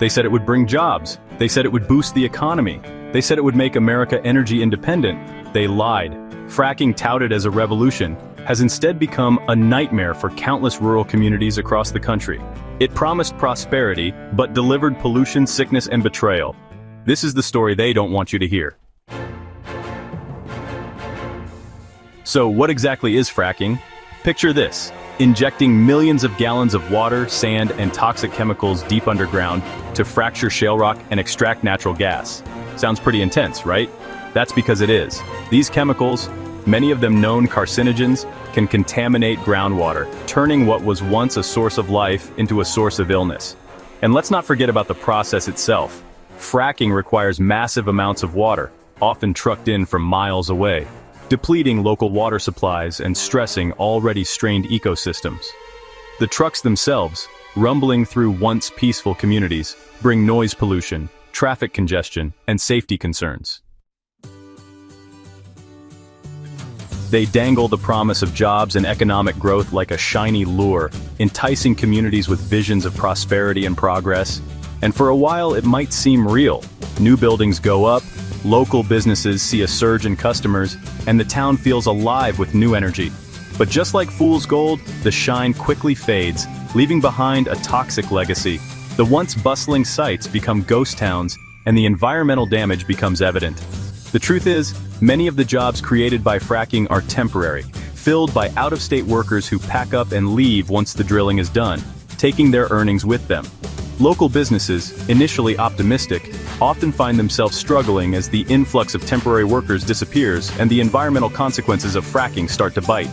They said it would bring jobs. They said it would boost the economy. They said it would make America energy independent. They lied. Fracking, touted as a revolution, has instead become a nightmare for countless rural communities across the country. It promised prosperity, but delivered pollution, sickness, and betrayal. This is the story they don't want you to hear. So what exactly is fracking? Picture this: injecting millions of gallons of water, sand, and toxic chemicals deep underground to fracture shale rock and extract natural gas. Sounds pretty intense, right? That's because it is. These chemicals, many of them known carcinogens, can contaminate groundwater, turning what was once a source of life into a source of illness. And let's not forget about the process itself. Fracking requires massive amounts of water, often trucked in from miles away, depleting local water supplies and stressing already strained ecosystems. The trucks themselves, rumbling through once peaceful communities, bring noise pollution, traffic congestion, and safety concerns. They dangle the promise of jobs and economic growth like a shiny lure, enticing communities with visions of prosperity and progress. And for a while, it might seem real. New buildings go up, local businesses see a surge in customers, and the town feels alive with new energy. But just like fool's gold, the shine quickly fades, leaving behind a toxic legacy. The once bustling sites become ghost towns, and the environmental damage becomes evident. The truth is, many of the jobs created by fracking are temporary, filled by out-of-state workers who pack up and leave once the drilling is done, taking their earnings with them. Local businesses, initially optimistic, often find themselves struggling as the influx of temporary workers disappears and the environmental consequences of fracking start to bite.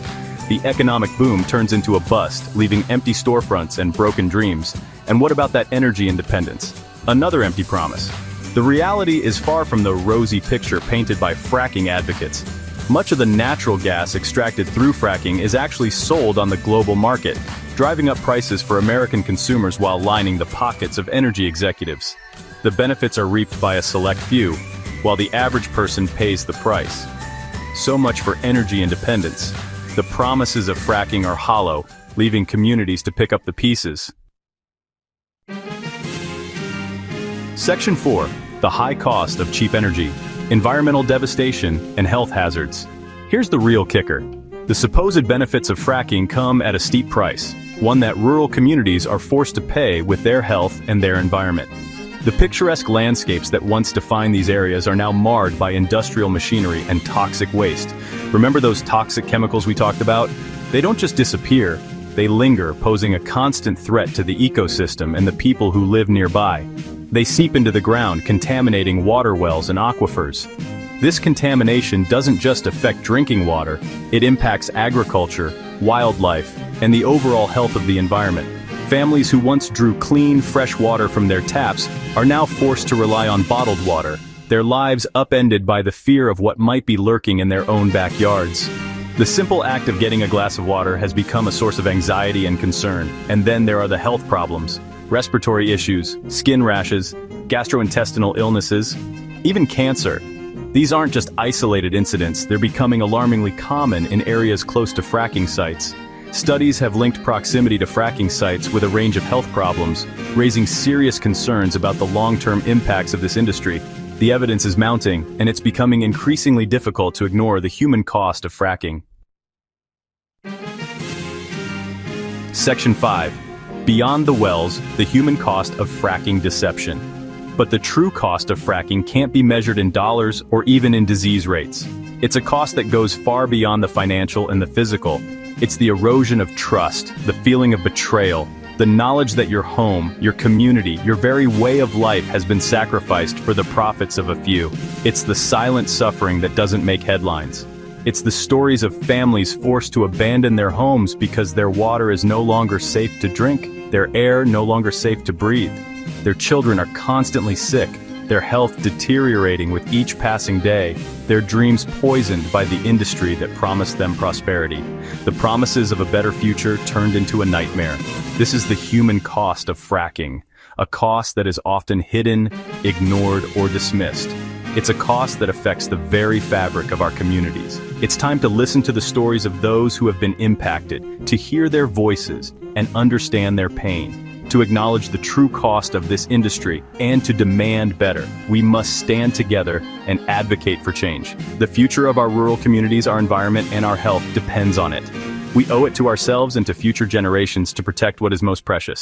The economic boom turns into a bust, leaving empty storefronts and broken dreams. And what about that energy independence? Another empty promise. The reality is far from the rosy picture painted by fracking advocates. Much of the natural gas extracted through fracking is actually sold on the global market, driving up prices for American consumers while lining the pockets of energy executives. The benefits are reaped by a select few, while the average person pays the price. So much for energy independence. The promises of fracking are hollow, leaving communities to pick up the pieces. Section 4. The high cost of cheap energy, environmental devastation, and health hazards. Here's the real kicker. The supposed benefits of fracking come at a steep price, one that rural communities are forced to pay with their health and their environment. The picturesque landscapes that once defined these areas are now marred by industrial machinery and toxic waste. Remember those toxic chemicals we talked about? They don't just disappear, they linger, posing a constant threat to the ecosystem and the people who live nearby. They seep into the ground, contaminating water wells and aquifers. This contamination doesn't just affect drinking water, it impacts agriculture, wildlife, and the overall health of the environment. Families who once drew clean, fresh water from their taps are now forced to rely on bottled water, their lives upended by the fear of what might be lurking in their own backyards. The simple act of getting a glass of water has become a source of anxiety and concern, and then there are the health problems. Respiratory issues, skin rashes, gastrointestinal illnesses, even cancer. These aren't just isolated incidents, they're becoming alarmingly common in areas close to fracking sites. Studies have linked proximity to fracking sites with a range of health problems, raising serious concerns about the long-term impacts of this industry. The evidence is mounting, and it's becoming increasingly difficult to ignore the human cost of fracking. Section 5. Beyond the wells, the human cost of fracking deception. But the true cost of fracking can't be measured in dollars or even in disease rates. It's a cost that goes far beyond the financial and the physical. It's the erosion of trust, the feeling of betrayal, the knowledge that your home, your community, your very way of life has been sacrificed for the profits of a few. It's the silent suffering that doesn't make headlines. It's the stories of families forced to abandon their homes because their water is no longer safe to drink, their air no longer safe to breathe. Their children are constantly sick, their health deteriorating with each passing day, their dreams poisoned by the industry that promised them prosperity. The promises of a better future turned into a nightmare. This is the human cost of fracking, a cost that is often hidden, ignored, or dismissed. It's a cost that affects the very fabric of our communities. It's time to listen to the stories of those who have been impacted, to hear their voices and understand their pain, to acknowledge the true cost of this industry and to demand better. We must stand together and advocate for change. The future of our rural communities, our environment, and our health depends on it. We owe it to ourselves and to future generations to protect what is most precious.